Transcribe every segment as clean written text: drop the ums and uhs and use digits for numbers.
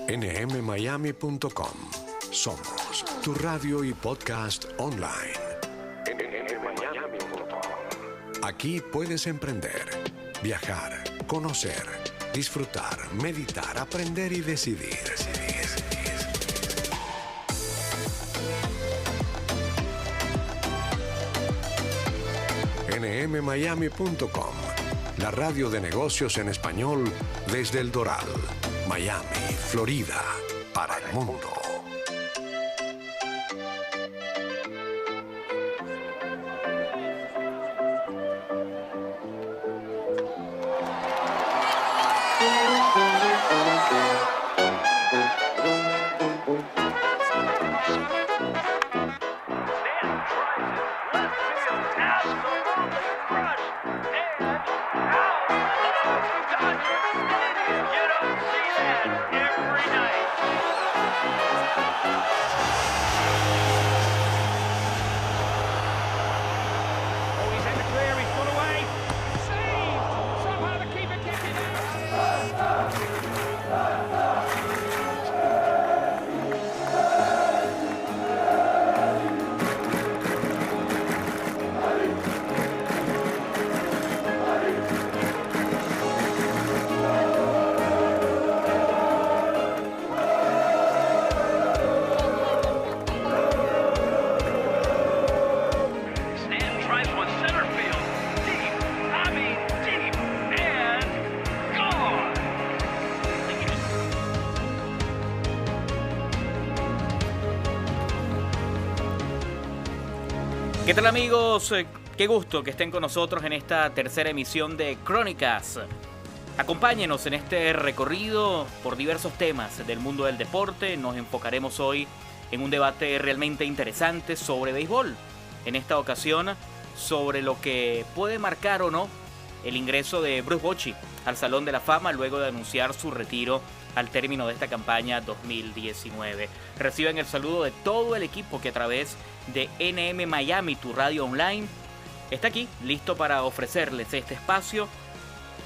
nmmiami.com. Somos tu radio y podcast online. nmmiami.com. Aquí puedes emprender, viajar, conocer, disfrutar, meditar, aprender y decidir. nmmiami.com, la radio de negocios en español desde El Doral, Miami, Florida, para el mundo. ¿Qué tal, amigos? Qué gusto que estén con nosotros en esta tercera emisión de Crónicas. Acompáñenos en este recorrido por diversos temas del mundo del deporte. Nos enfocaremos hoy en un debate realmente interesante sobre béisbol. En esta ocasión, sobre lo que puede marcar o no el ingreso de Bruce Bochy al Salón de la Fama luego de anunciar su retiro al término de esta campaña 2019. Reciban el saludo de todo el equipo que a través de NM Miami, tu radio online, está aquí listo para ofrecerles este espacio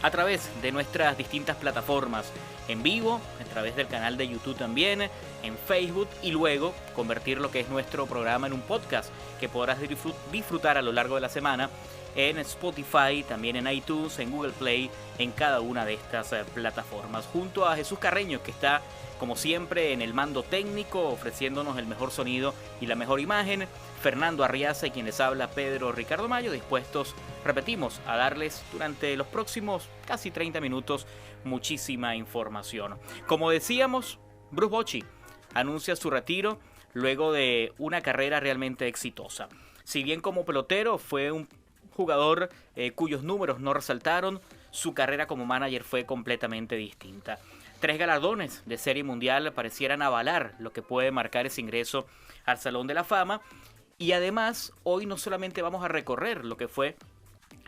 a través de nuestras distintas plataformas en vivo, a través del canal de YouTube también, en Facebook, y luego convertir lo que es nuestro programa en un podcast que podrás disfrutar a lo largo de la semana en Spotify, también en iTunes, en Google Play, en cada una de estas plataformas. Junto a Jesús Carreño, que está como siempre en el mando técnico, ofreciéndonos el mejor sonido y la mejor imagen. Fernando Arriaza y quien les habla, Pedro Ricardo Mayo, dispuestos, repetimos, a darles durante los próximos casi 30 minutos muchísima información. Como decíamos, Bruce Bochy anuncia su retiro luego de una carrera realmente exitosa. Si bien como pelotero fue un jugador cuyos números no resaltaron, su carrera como manager fue completamente distinta. 3 galardones de Serie Mundial parecieran avalar lo que puede marcar ese ingreso al Salón de la Fama. Y además, hoy no solamente vamos a recorrer lo que fue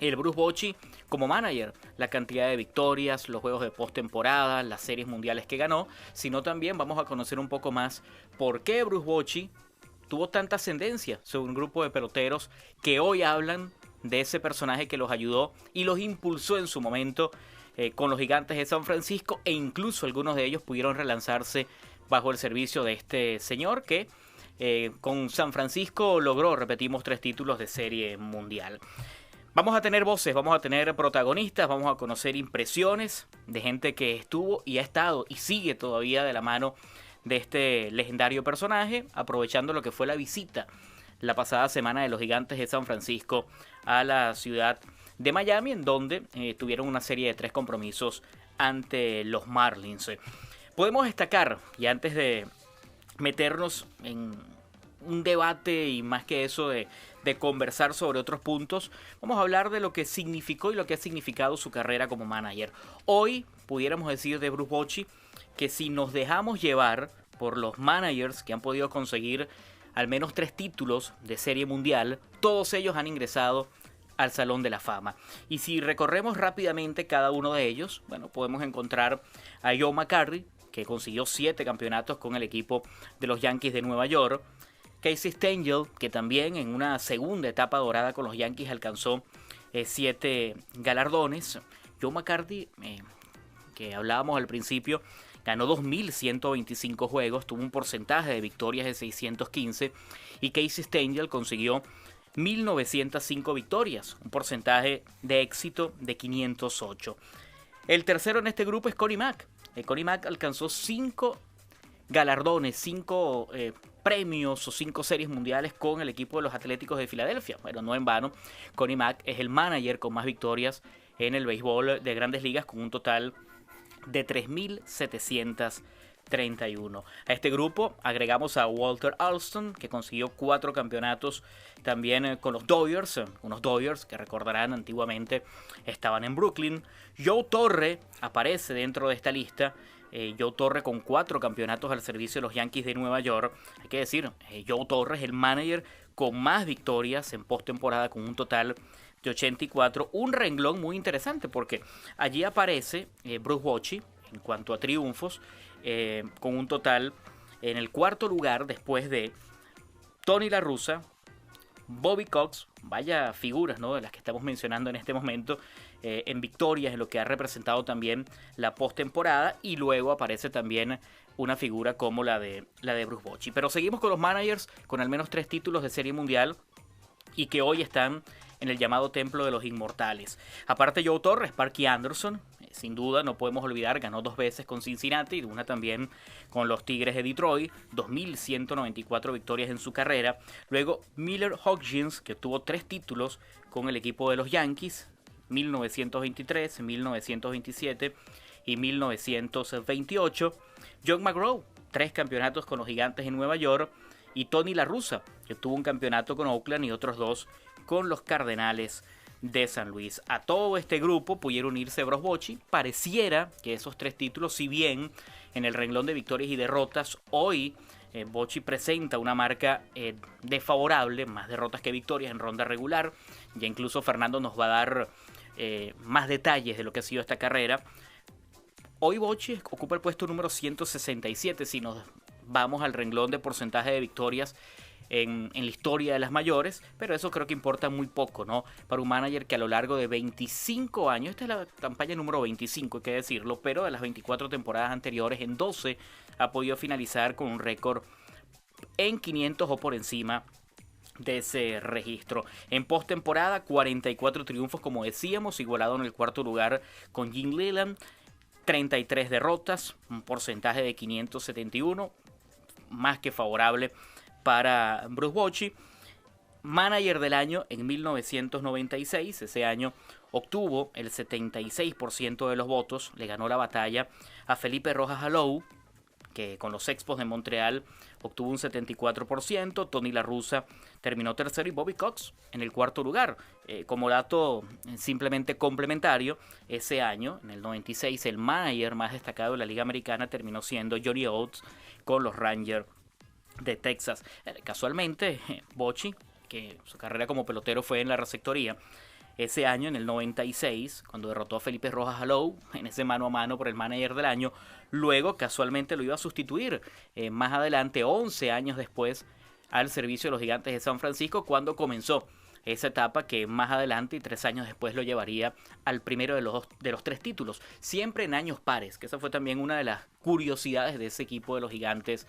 el Bruce Bochy como manager, la cantidad de victorias, los juegos de postemporada, las series mundiales que ganó, sino también vamos a conocer un poco más por qué Bruce Bochy tuvo tanta ascendencia sobre un grupo de peloteros que hoy hablan de ese personaje que los ayudó y los impulsó en su momento con los Gigantes de San Francisco, e incluso algunos de ellos pudieron relanzarse bajo el servicio de este señor que con San Francisco logró, repetimos, 3 títulos de Serie Mundial. Vamos a tener voces, vamos a tener protagonistas, vamos a conocer impresiones de gente que estuvo y ha estado y sigue todavía de la mano de este legendario personaje, aprovechando lo que fue la visita la pasada semana de los Gigantes de San Francisco a la ciudad de Miami, en donde tuvieron una serie de 3 compromisos ante los Marlins. Podemos destacar, y antes de meternos en un debate y más que eso de conversar sobre otros puntos, vamos a hablar de lo que significó y lo que ha significado su carrera como manager. Hoy pudiéramos decir de Bruce Bochy que si nos dejamos llevar por los managers que han podido conseguir al menos 3 títulos de Serie Mundial, todos ellos han ingresado al Salón de la Fama. Y si recorremos rápidamente cada uno de ellos, bueno, podemos encontrar a Joe McCarthy, que consiguió 7 campeonatos con el equipo de los Yankees de Nueva York. Casey Stengel, que también en una segunda etapa dorada con los Yankees alcanzó 7 galardones. Joe McCarthy, que hablábamos al principio, ganó 2.125 juegos, tuvo un porcentaje de victorias de 615 y Casey Stengel consiguió 1.905 victorias, un porcentaje de éxito de 508. El tercero en este grupo es Connie Mack. Connie Mack alcanzó 5 galardones, 5 premios o 5 series mundiales con el equipo de los Atléticos de Filadelfia. Bueno, no en vano, Connie Mack es el manager con más victorias en el béisbol de Grandes Ligas, con un total de 3.731. A este grupo agregamos a Walter Alston, que consiguió 4 campeonatos también con los Dodgers, unos Dodgers que recordarán antiguamente estaban en Brooklyn. Joe Torre aparece dentro de esta lista. Joe Torre con 4 campeonatos al servicio de los Yankees de Nueva York. Hay que decir, Joe Torre es el manager con más victorias en postemporada, con un total de 84. Un renglón muy interesante porque allí aparece Bruce Bochy en cuanto a triunfos, con un total en el cuarto lugar después de Tony La Russa, Bobby Cox, vaya figuras, ¿no?, de las que estamos mencionando en este momento, en victorias, en lo que ha representado también la postemporada, y luego aparece también una figura como la de Bruce Bochy. Pero seguimos con los managers con al menos 3 títulos de Serie Mundial y que hoy están en el llamado Templo de los Inmortales. Aparte Joe Torre, Sparky Anderson, sin duda no podemos olvidar, ganó 2 veces con Cincinnati y una también con los Tigres de Detroit, 2.194 victorias en su carrera. Luego Miller Hodgins, que tuvo 3 títulos con el equipo de los Yankees, 1923, 1927 y 1928. John McGraw, 3 campeonatos con los Gigantes en Nueva York. Y Tony La Russa, que tuvo un campeonato con Oakland y otros 2 con los Cardenales de San Luis. A todo este grupo pudieron unirse Bruce Bochy. Pareciera que esos 3 títulos, si bien en el renglón de victorias y derrotas hoy Bochy presenta una marca desfavorable, más derrotas que victorias en ronda regular. Ya incluso Fernando nos va a dar más detalles de lo que ha sido esta carrera. Hoy Bochy ocupa el puesto número 167 si nos vamos al renglón de porcentaje de victorias en la historia de las mayores, pero eso creo que importa muy poco, ¿no?, para un manager que a lo largo de 25 años, esta es la campaña número 25, hay que decirlo, pero de las 24 temporadas anteriores, en 12 ha podido finalizar con un récord en 500 o por encima de ese registro. En postemporada, 44 triunfos, como decíamos, igualado en el cuarto lugar con Jim Leyland, 33 derrotas, un porcentaje de 571, más que favorable para Bruce Bochy. Manager del año en 1996, ese año obtuvo el 76% de los votos, le ganó la batalla a Felipe Rojas Alou, que con los Expos de Montreal obtuvo un 74%, Tony La Russa terminó tercero y Bobby Cox en el cuarto lugar. Como dato simplemente complementario, ese año, en el 96, el manager más destacado de la Liga Americana terminó siendo Johnny Oates con los Rangers de Texas. Casualmente, Bochy, que su carrera como pelotero fue en la receptoría, ese año, en el 96, cuando derrotó a Felipe Rojas Alou en ese mano a mano por el manager del año, luego casualmente lo iba a sustituir más adelante, 11 años después, al servicio de los Gigantes de San Francisco, cuando comenzó esa etapa que más adelante y 3 años después lo llevaría al primero de los 3 títulos, siempre en años pares, que esa fue también una de las curiosidades de ese equipo de los Gigantes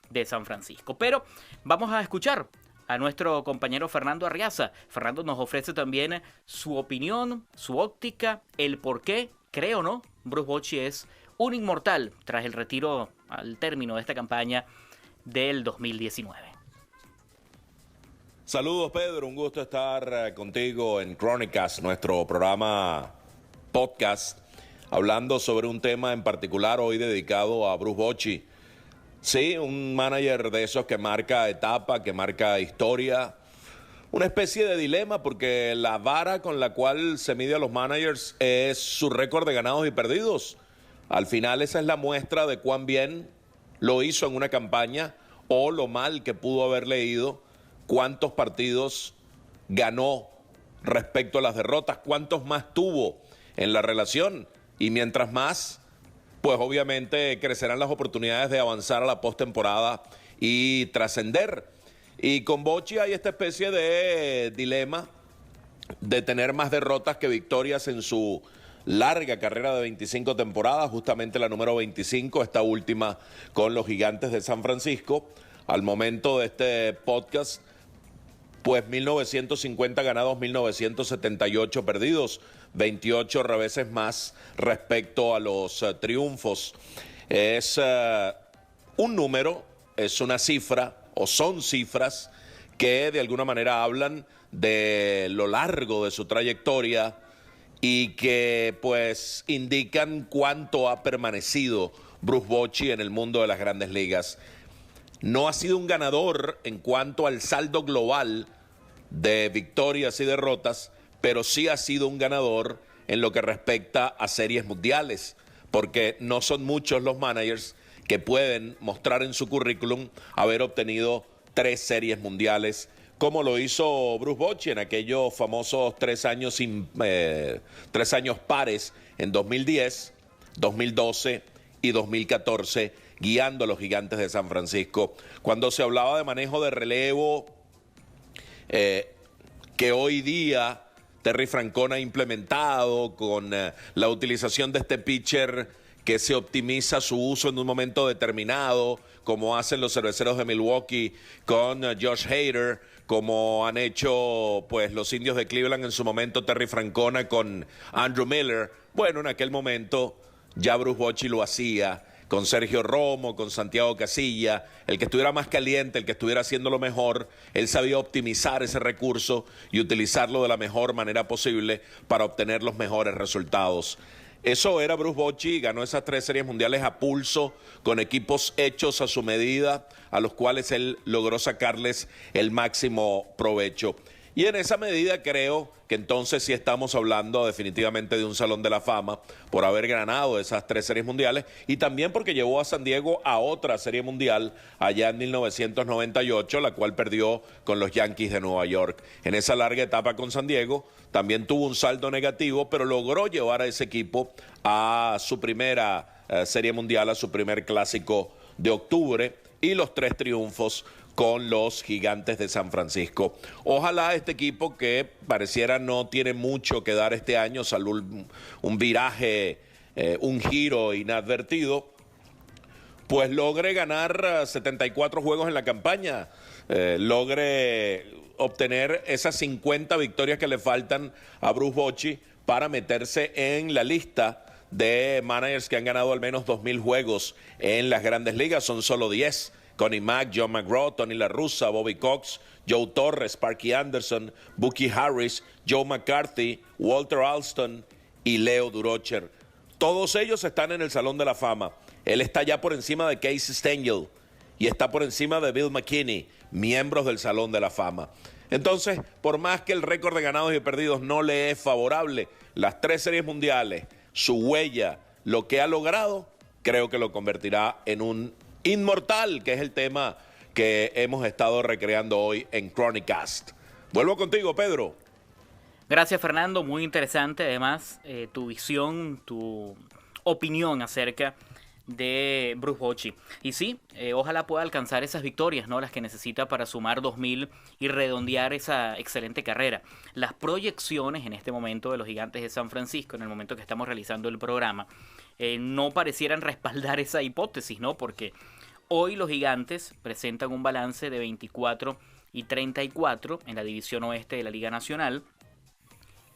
de San Francisco. Pero vamos a escuchar a nuestro compañero Fernando Arriaza. Fernando nos ofrece también su opinión, su óptica, el por qué, creo o no, Bruce Bochy es un inmortal tras el retiro al término de esta campaña del 2019. Saludos, Pedro, un gusto estar contigo en Crónicas, nuestro programa podcast, hablando sobre un tema en particular hoy dedicado a Bruce Bochy. Sí, un manager de esos que marca etapa, que marca historia. Una especie de dilema porque la vara con la cual se mide a los managers es su récord de ganados y perdidos. Al final esa es la muestra de cuán bien lo hizo en una campaña o lo mal que pudo haberle ido, cuántos partidos ganó respecto a las derrotas, cuántos más tuvo en la relación y mientras más, pues obviamente crecerán las oportunidades de avanzar a la postemporada y trascender. Y con Bochy hay esta especie de dilema de tener más derrotas que victorias en su larga carrera de 25 temporadas, justamente la número 25, esta última con los Gigantes de San Francisco. Al momento de este podcast, pues 1950 ganados, 1978 perdidos, 28 reveses más respecto a los triunfos. Es un número, es una cifra, o son cifras que de alguna manera hablan de lo largo de su trayectoria y que pues indican cuánto ha permanecido Bruce Bochy en el mundo de las Grandes Ligas. No ha sido un ganador en cuanto al saldo global de victorias y derrotas, pero sí ha sido un ganador en lo que respecta a series mundiales, porque no son muchos los managers que pueden mostrar en su currículum haber obtenido 3 series mundiales, como lo hizo Bruce Bochy en aquellos famosos 3 años pares en 2010, 2012 y 2014, guiando a los Gigantes de San Francisco. Cuando se hablaba de manejo de relevo, que hoy día Terry Francona ha implementado con la utilización de este pitcher que se optimiza su uso en un momento determinado, como hacen los Cerveceros de Milwaukee con Josh Hader, como han hecho pues los Indios de Cleveland en su momento, Terry Francona con Andrew Miller. Bueno, en aquel momento ya Bruce Bochy lo hacía con Sergio Romo, con Santiago Casilla, el que estuviera más caliente, el que estuviera haciendo lo mejor, él sabía optimizar ese recurso y utilizarlo de la mejor manera posible para obtener los mejores resultados. Eso era Bruce Bochy, ganó esas 3 series mundiales a pulso, con equipos hechos a su medida, a los cuales él logró sacarles el máximo provecho. Y en esa medida creo que entonces sí estamos hablando definitivamente de un Salón de la Fama por haber ganado esas 3 series mundiales y también porque llevó a San Diego a otra serie mundial allá en 1998, la cual perdió con los Yankees de Nueva York. En esa larga etapa con San Diego también tuvo un saldo negativo, pero logró llevar a ese equipo a su primera serie mundial, a su primer clásico de octubre y los 3 triunfos con los Gigantes de San Francisco. Ojalá este equipo, que pareciera no tiene mucho que dar este año, salvo un viraje, un giro inadvertido, pues logre ganar 74 juegos en la campaña, logre obtener esas 50 victorias que le faltan a Bruce Bochy para meterse en la lista de managers que han ganado al menos 2,000 juegos en las Grandes Ligas. Son solo 10. Connie Mack, John McGraw, Tony La Russa, Bobby Cox, Joe Torres, Sparky Anderson, Bucky Harris, Joe McCarthy, Walter Alston y Leo Durocher. Todos ellos están en el Salón de la Fama. Él está ya por encima de Casey Stengel y está por encima de Bill McKinney, miembros del Salón de la Fama. Entonces, por más que el récord de ganados y perdidos no le es favorable, las 3 series mundiales, su huella, lo que ha logrado, creo que lo convertirá en un inmortal, que es el tema que hemos estado recreando hoy en Chronicast. Vuelvo contigo, Pedro. Gracias, Fernando. Muy interesante, además, tu visión, tu opinión acerca de Bruce Bochy. Y sí, ojalá pueda alcanzar esas victorias, ¿no? Las que necesita para sumar 2,000 y redondear esa excelente carrera. Las proyecciones en este momento de los Gigantes de San Francisco, en el momento que estamos realizando el programa, no parecieran respaldar esa hipótesis, ¿no? Porque hoy los Gigantes presentan un balance de 24 y 34 en la división oeste de la Liga Nacional,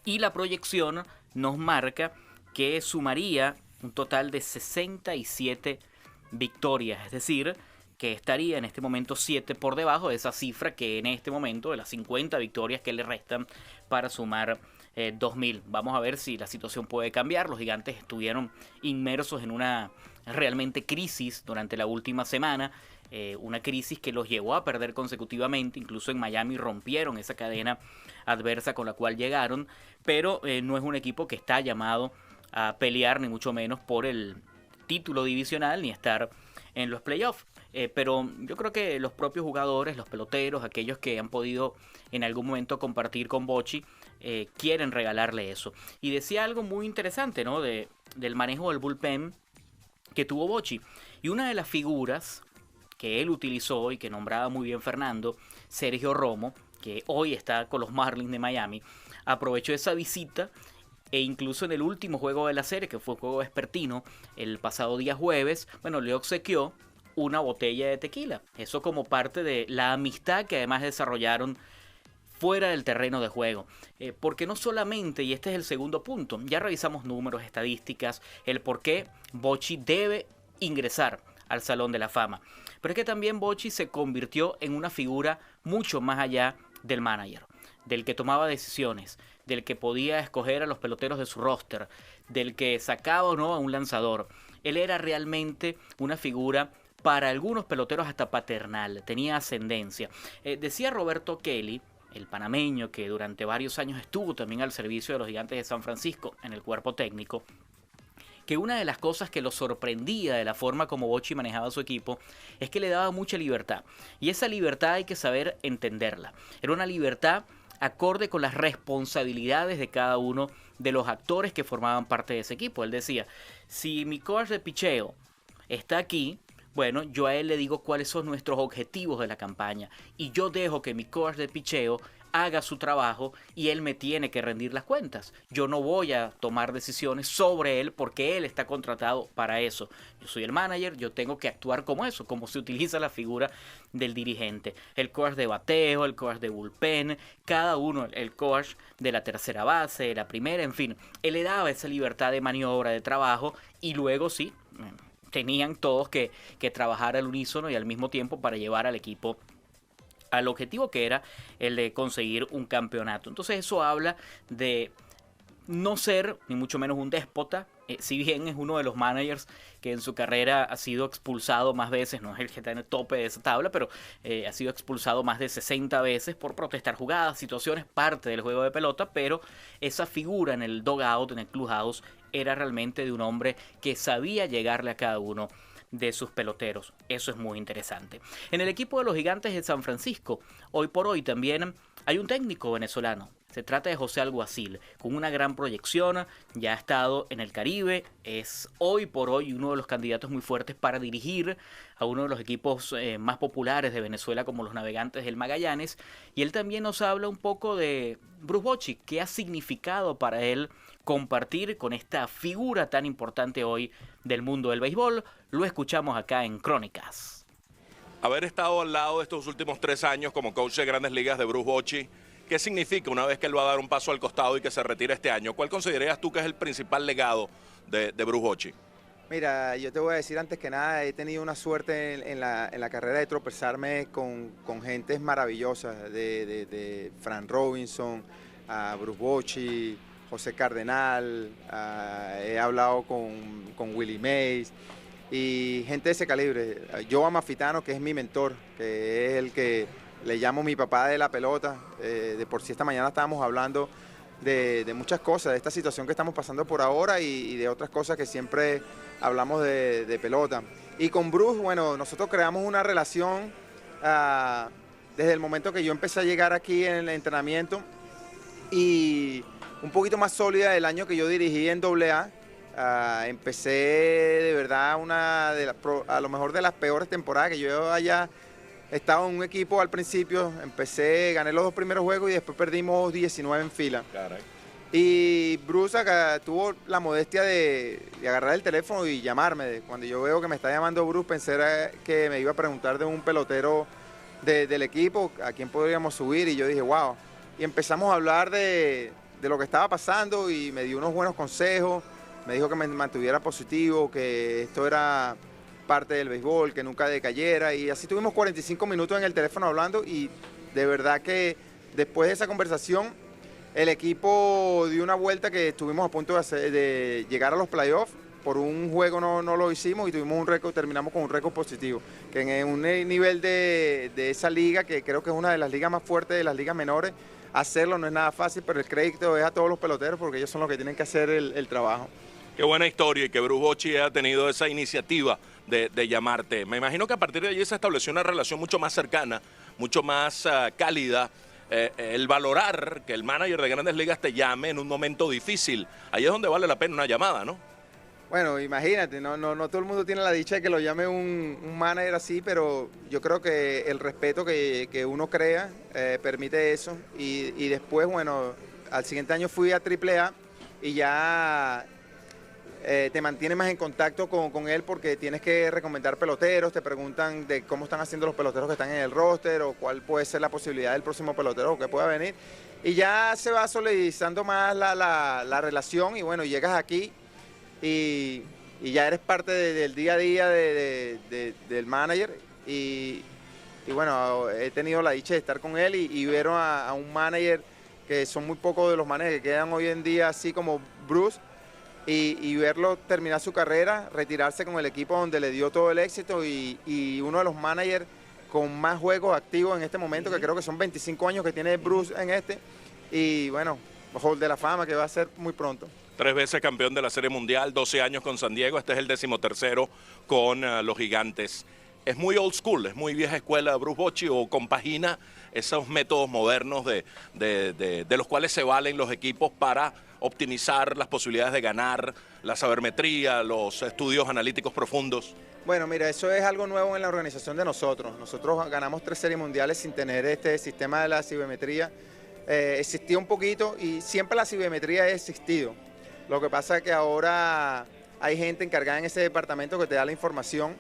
y la proyección nos marca que sumaría un total de 67 victorias, es decir, que estaría en este momento 7 por debajo de esa cifra que en este momento, de las 50 victorias que le restan para sumar 2,000. Vamos a ver si la situación puede cambiar. Los Gigantes estuvieron inmersos en una realmente crisis durante la última semana, una crisis que los llevó a perder consecutivamente. Incluso en Miami rompieron esa cadena adversa con la cual llegaron, pero no es un equipo que está llamado a pelear, ni mucho menos por el título divisional, ni estar en los playoffs. Pero yo creo que los propios jugadores, los peloteros, aquellos que han podido en algún momento compartir con Bochy, quieren regalarle eso. Y decía algo muy interesante, ¿no? Del manejo del bullpen que tuvo Bochy. Y una de las figuras que él utilizó y que nombraba muy bien Fernando, Sergio Romo, que hoy está con los Marlins de Miami, aprovechó esa visita e incluso en el último juego de la serie, que fue un juego vespertino, el pasado día jueves, bueno, le obsequió una botella de tequila. Eso como parte de la amistad que además desarrollaron fuera del terreno de juego. Porque no solamente, y este es el segundo punto, ya revisamos números, estadísticas, el por qué Bochy debe ingresar al Salón de la Fama. Pero es que también Bochy se convirtió en una figura mucho más allá del manager, del que tomaba decisiones, del que podía escoger a los peloteros de su roster, del que sacaba o no a un lanzador. Él era realmente una figura para algunos peloteros hasta paternal, tenía ascendencia. Decía Roberto Kelly, el panameño que durante varios años estuvo también al servicio de los Gigantes de San Francisco en el cuerpo técnico, que una de las cosas que lo sorprendía de la forma como Bochy manejaba su equipo es que le daba mucha libertad. Y esa libertad hay que saber entenderla. Era una libertad acorde con las responsabilidades de cada uno de los actores que formaban parte de ese equipo. Él decía, si mi coach de picheo está aquí, bueno, yo a él le digo cuáles son nuestros objetivos de la campaña y yo dejo que mi coach de picheo haga su trabajo y él me tiene que rendir las cuentas. Yo no voy a tomar decisiones sobre él porque él está contratado para eso. Yo soy el manager, yo tengo que actuar como eso, como se utiliza la figura del dirigente. El coach de bateo, el coach de bullpen, cada uno, el coach de la tercera base, de la primera, en fin. Él le daba esa libertad de maniobra, de trabajo y luego sí, tenían todos que trabajar al unísono y al mismo tiempo para llevar al equipo al objetivo que era el de conseguir un campeonato. Entonces eso habla de no ser ni mucho menos un déspota, si bien es uno de los managers que en su carrera ha sido expulsado más veces, no es el que está en el tope de esa tabla, pero ha sido expulsado más de 60 veces por protestar jugadas, situaciones, parte del juego de pelota, pero esa figura en el dugout, en el clubhouse, era realmente de un hombre que sabía llegarle a cada uno de sus peloteros. Eso es muy interesante. En el equipo de los Gigantes de San Francisco, hoy por hoy también hay un técnico venezolano. Se trata de José Alguacil, con una gran proyección, ya ha estado en el Caribe, es hoy por hoy uno de los candidatos muy fuertes para dirigir a uno de los equipos más populares de Venezuela como los Navegantes del Magallanes, y él también nos habla un poco de Bruce Bochy, qué ha significado para él compartir con esta figura tan importante hoy del mundo del béisbol. Lo escuchamos acá en Crónicas. Haber estado al lado de estos últimos 3 años como coach de Grandes Ligas de Bruce Bochy, ¿qué significa una vez que él va a dar un paso al costado y que se retira este año? ¿Cuál considerarías tú que es el principal legado de Bruce Bochy? Mira, yo te voy a decir antes que nada, he tenido una suerte en la carrera de tropezarme con gentes maravillosas, de Fran Robinson, a Bruce Bochy, José Cardenal, he hablado con Willie Mays y gente de ese calibre. Joe Amalfitano, que es mi mentor, que es el que le llamo mi papá de la pelota. De por sí esta mañana estábamos hablando de muchas cosas, de esta situación que estamos pasando por ahora y de otras cosas que siempre hablamos de pelota. Y con Bruce, bueno, nosotros creamos una relación desde el momento que yo empecé a llegar aquí en el entrenamiento y un poquito más sólida del año que yo dirigí en AA. Empecé de verdad a lo mejor de las peores temporadas que yo haya estado en un equipo al principio. Gané los 2 primeros juegos y después perdimos 19 en fila. Caray. Y Bruce acá tuvo la modestia de agarrar el teléfono y llamarme. Cuando yo veo que me está llamando Bruce, pensé que me iba a preguntar de un pelotero del equipo, a quién podríamos subir, y yo dije, wow. Y empezamos a hablar de lo que estaba pasando y me dio unos buenos consejos. Me dijo que me mantuviera positivo, que esto era parte del béisbol, que nunca decayera, y así tuvimos 45 minutos en el teléfono hablando, y de verdad que después de esa conversación el equipo dio una vuelta que estuvimos a punto de llegar a los playoffs. Por un juego no lo hicimos y tuvimos un récord, terminamos con un récord positivo, que en un nivel de esa liga, que creo que es una de las ligas más fuertes de las ligas menores, hacerlo no es nada fácil, pero el crédito es a todos los peloteros porque ellos son los que tienen que hacer el trabajo. Qué buena historia, y que Bruce Bochy haya tenido esa iniciativa de llamarte. Me imagino que a partir de allí se estableció una relación mucho más cercana, mucho más cálida. El valorar que el manager de Grandes Ligas te llame en un momento difícil, ahí es donde vale la pena una llamada, ¿no? Bueno, imagínate, no todo el mundo tiene la dicha de que lo llame un manager así, pero yo creo que el respeto que uno crea permite eso. Y después, bueno, al siguiente año fui a AAA y ya te mantienes más en contacto con él porque tienes que recomendar peloteros, te preguntan de cómo están haciendo los peloteros que están en el roster o cuál puede ser la posibilidad del próximo pelotero que pueda venir. Y ya se va solidizando más la relación y bueno, llegas aquí y ya eres parte del día a día del manager y bueno, he tenido la dicha de estar con él y ver a un manager que son muy pocos de los managers que quedan hoy en día así como Bruce y verlo terminar su carrera, retirarse con el equipo donde le dio todo el éxito y uno de los managers con más juegos activos en este momento, que creo que son 25 años que tiene Bruce en este, y bueno, Hall de la Fama que va a ser muy pronto. 3 veces campeón de la Serie Mundial, 12 años con San Diego, este es el 13º con los Gigantes. Es muy old school, es muy vieja escuela de Bruce Bochy, o compagina esos métodos modernos de los cuales se valen los equipos para optimizar las posibilidades de ganar, la sabermetría, los estudios analíticos profundos. Bueno, mira, eso es algo nuevo en la organización de nosotros. Nosotros ganamos 3 series mundiales sin tener este sistema de la sabermetría. Existía un poquito y siempre la sabermetría ha existido. Lo que pasa es que ahora hay gente encargada en ese departamento que te da la información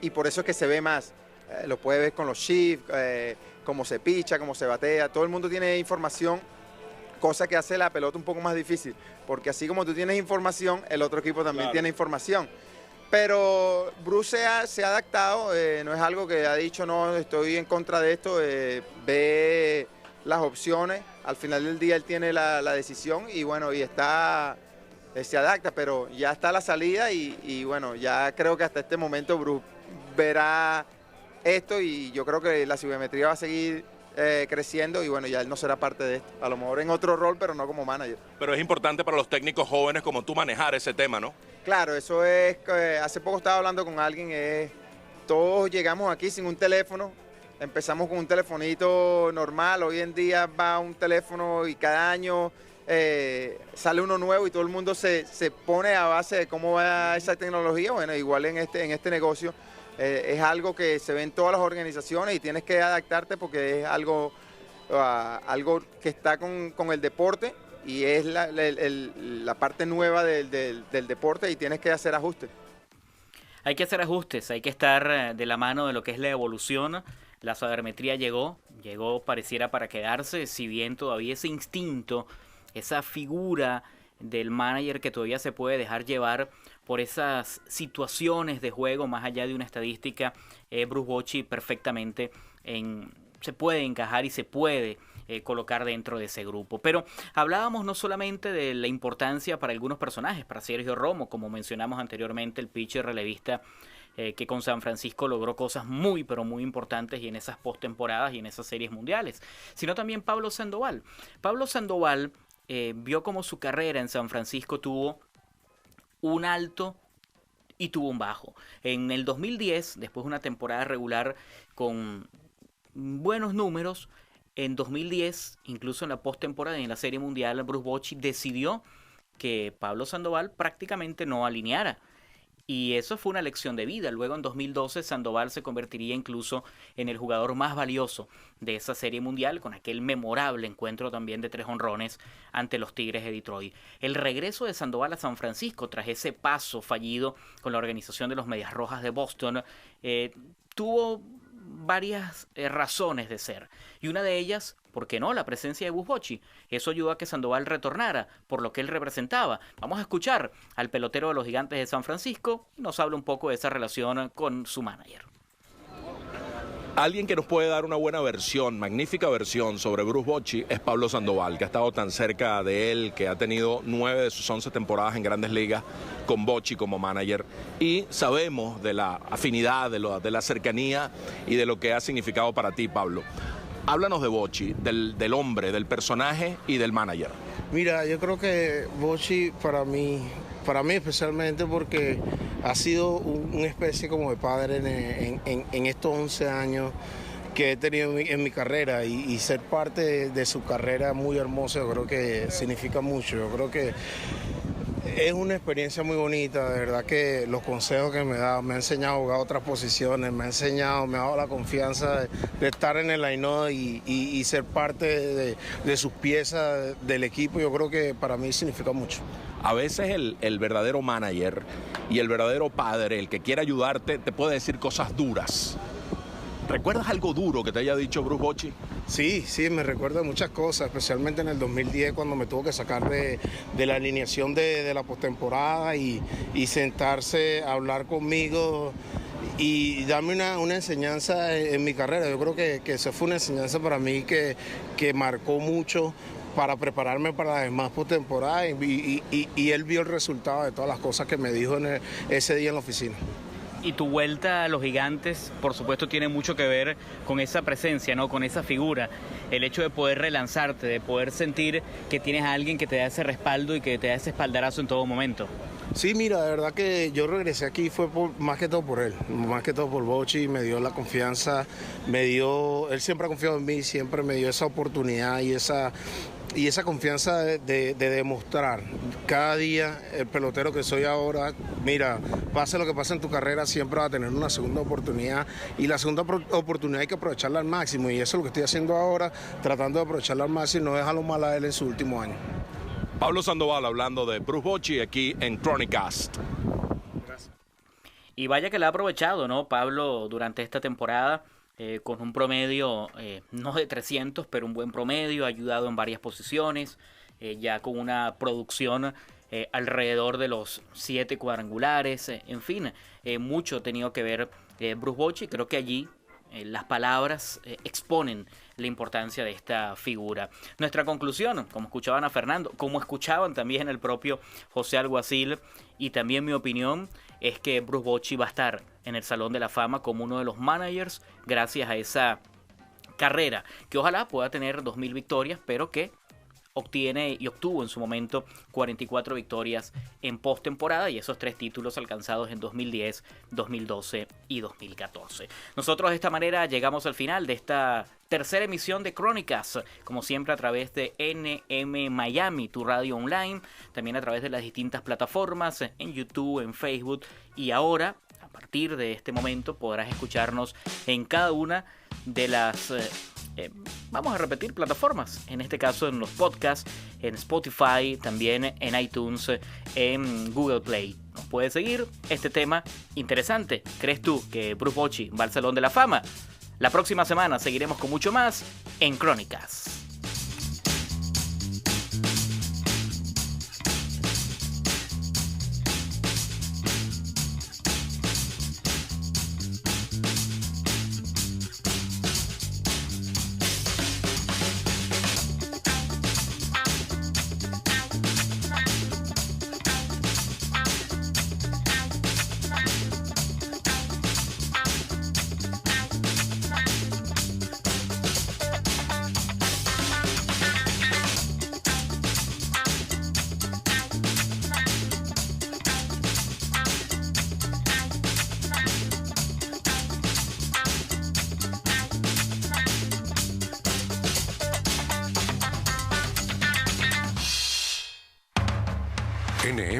y por eso es que se ve más. Lo puedes ver con los shifts, cómo se picha, cómo se batea. Todo el mundo tiene información, cosa que hace la pelota un poco más difícil, porque así como tú tienes información, el otro equipo también tiene información. Pero Bruce se ha adaptado, no es algo que ha dicho, no, estoy en contra de esto, ve las opciones, al final del día él tiene la decisión y bueno, y se adapta, pero ya está la salida y bueno, ya creo que hasta este momento Bruce verá esto y yo creo que la sabermetría va a seguir creciendo y bueno, ya él no será parte de esto, a lo mejor en otro rol, pero no como manager. Pero es importante para los técnicos jóvenes como tú manejar ese tema, ¿no? Claro, eso es, hace poco estaba hablando con alguien, todos llegamos aquí sin un teléfono, empezamos con un telefonito normal, hoy en día va un teléfono y cada año sale uno nuevo y todo el mundo se pone a base de cómo va esa tecnología. Bueno, igual en este negocio es algo que se ve en todas las organizaciones y tienes que adaptarte porque es algo que está con el deporte y es la parte nueva del deporte y tienes que hacer ajustes. Hay que hacer ajustes, hay que estar de la mano de lo que es la evolución. La sabermetría llegó pareciera para quedarse, si bien todavía ese instinto, esa figura del manager que todavía se puede dejar llevar por esas situaciones de juego más allá de una estadística, Bruce Bochy perfectamente se puede encajar y se puede colocar dentro de ese grupo. Pero hablábamos no solamente de la importancia para algunos personajes, para Sergio Romo, como mencionamos anteriormente, el pitcher relevista que con San Francisco logró cosas muy pero muy importantes y en esas postemporadas y en esas series mundiales, sino también Pablo Sandoval. Pablo Sandoval vio como su carrera en San Francisco tuvo un alto y tuvo un bajo. En el 2010, después de una temporada regular con buenos números, en 2010, incluso en la postemporada y en la Serie Mundial, Bruce Bochy decidió que Pablo Sandoval prácticamente no alineara. Y eso fue una lección de vida. Luego en 2012 Sandoval se convertiría incluso en el jugador más valioso de esa Serie Mundial, con aquel memorable encuentro también de 3 jonrones ante los Tigres de Detroit. El regreso de Sandoval a San Francisco tras ese paso fallido con la organización de los Medias Rojas de Boston tuvo varias razones de ser. Y una de ellas, ¿por qué no?, la presencia de Bruce Bochy. Eso ayudó a que Sandoval retornara por lo que él representaba. Vamos a escuchar al pelotero de los Gigantes de San Francisco y nos habla un poco de esa relación con su manager. Alguien que nos puede dar una buena versión, magnífica versión sobre Bruce Bochy es Pablo Sandoval, que ha estado tan cerca de él, que ha tenido 9 de sus 11 temporadas en Grandes Ligas con Bochy como manager. Y sabemos de la afinidad, de la cercanía y de lo que ha significado para ti, Pablo. Háblanos de Bochy, del hombre, del personaje y del manager. Mira, yo creo que Bochy para mí especialmente porque ha sido una especie como de padre en estos 11 años que he tenido en mi carrera y ser parte de su carrera muy hermosa, yo creo que significa mucho. Yo creo que Es una experiencia muy bonita, de verdad que los consejos que me ha enseñado a jugar otras posiciones, me ha dado la confianza de estar en el line-up y ser parte de sus piezas del equipo. Yo creo que para mí significa mucho. A veces el verdadero manager y el verdadero padre, el que quiere ayudarte, te puede decir cosas duras. ¿Recuerdas algo duro que te haya dicho Bruce Bochy? Sí, me recuerda muchas cosas, especialmente en el 2010 cuando me tuvo que sacar de la alineación de la postemporada y sentarse a hablar conmigo y darme una enseñanza en mi carrera. Yo creo que esa fue una enseñanza para mí que marcó mucho para prepararme para las demás postemporadas y él vio el resultado de todas las cosas que me dijo ese día en la oficina. Y tu vuelta a los Gigantes, por supuesto, tiene mucho que ver con esa presencia, ¿no? Con esa figura. El hecho de poder relanzarte, de poder sentir que tienes a alguien que te da ese respaldo y que te da ese espaldarazo en todo momento. Sí, mira, de verdad que yo regresé aquí fue más que todo por él, más que todo por Bochy, me dio la confianza, él siempre ha confiado en mí, siempre me dio esa oportunidad y esa confianza de demostrar cada día el pelotero que soy ahora. Mira, pase lo que pase en tu carrera, siempre va a tener una segunda oportunidad y la segunda oportunidad hay que aprovecharla al máximo y eso es lo que estoy haciendo ahora, tratando de aprovecharla al máximo y no dejarlo mal a él en su último año. Pablo Sandoval hablando de Bruce Bochy aquí en Chronicast. Gracias. Y vaya que la ha aprovechado, ¿no, Pablo, durante esta temporada? Con un promedio no de 300, pero un buen promedio, ha ayudado en varias posiciones, ya con una producción alrededor de los 7 cuadrangulares, en fin, mucho ha tenido que ver Bruce Bochy. Creo que allí las palabras exponen la importancia de esta figura. Nuestra conclusión, como escuchaban a Fernando, como escuchaban también el propio José Alguacil, y también mi opinión, es que Bruce Bochy va a estar en el Salón de la Fama como uno de los managers gracias a esa carrera que ojalá pueda tener 2,000 victorias, pero que obtiene y obtuvo en su momento 44 victorias en postemporada y esos 3 títulos alcanzados en 2010, 2012 y 2014. Nosotros de esta manera llegamos al final de esta tercera emisión de Crónicas, como siempre a través de NM Miami, tu radio online, también a través de las distintas plataformas, en YouTube, en Facebook, y ahora, a partir de este momento, podrás escucharnos en cada una de las vamos a repetir plataformas, en este caso en los podcasts, en Spotify, también en iTunes, en Google Play. Nos puedes seguir. Este tema interesante. ¿Crees tú que Bruce Bochy va al Salón de la Fama? La próxima semana seguiremos con mucho más en Crónicas.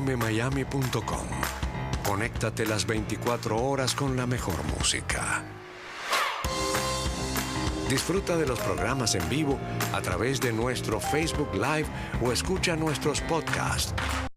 nmmiami.com. Conéctate las 24 horas con la mejor música. Disfruta de los programas en vivo a través de nuestro Facebook Live o escucha nuestros podcasts.